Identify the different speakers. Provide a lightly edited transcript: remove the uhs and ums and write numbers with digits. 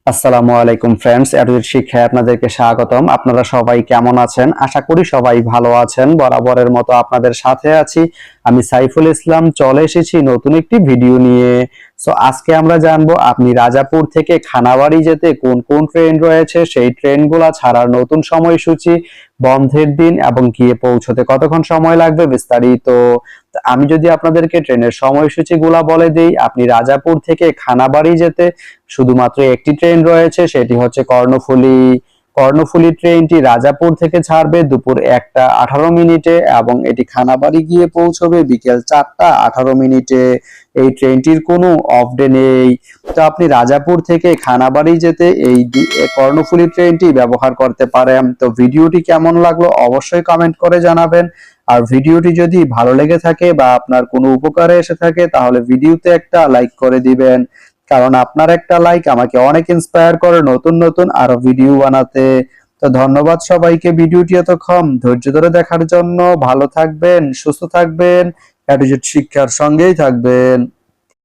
Speaker 1: আসসালামু আলাইকুম friends, educate শিক্ষায় আপনাদেরকে স্বাগতম। আপনারা সবাই কেমন আছেন? আশা করি সবাই ভালো আছেন। বরাবরের মতো আপনাদের সাথে আছি আমি সাইফুল ইসলাম। চলে এসেছি নতুন একটি ভিডিও নিয়ে। আজকে আমরা জানবো আপনি রাজাপুর থেকে খানাবাড়ি যেতে কোন কোন ট্রেন রয়েছে, সেই ট্রেনগুলা ছাড়ার নতুন সময়সূচি, বন্ধের দিন এবং গিয়ে পৌঁছতে কতক্ষণ সময় লাগবে বিস্তারিত। আমি যদি আপনাদেরকে ট্রেনের সময়সূচি গুলা বলে দিই, আপনি রাজাপুর থেকে খানাবাড়ি যেতে শুধুমাত্র একটি ট্রেন রয়েছে, সেটি হচ্ছে কর্ণফুলী। কর্ণফুলী ট্রেনটি রাজাপুর থেকে ছাড়বে দুপুর 1টা 18 মিনিটে এবং এটি খানাবাড়ি গিয়ে পৌঁছবে বিকেল 4টা 18 মিনিটে। এই ট্রেনটির কোনো অফ ডে নেই। তো আপনি রাজাপুর থেকে খানাবাড়ি যেতে এই কর্ণফুলী ট্রেনটি ব্যবহার করতে পারেন। তো ভিডিওটি কেমন লাগলো অবশ্যই কমেন্ট করে জানাবেন। আর ভিডিওটি যদি ভালো লেগে থাকে বা আপনার কোনো উপকারে এসে থাকে তাহলে ভিডিওতে একটা লাইক করে দিবেন, কারণ আপনার একটা লাইক আমাকে অনেক ইন্সপায়ার করে নতুন নতুন আরো ভিডিও বানাতে। তো ধন্যবাদ সবাইকে ভিডিওটি এতক্ষণ ধৈর্য ধরে দেখার জন্য। ভালো থাকবেন, সুস্থ থাকবেন, এডুকেট শিক্ষার সঙ্গেই থাকবেন।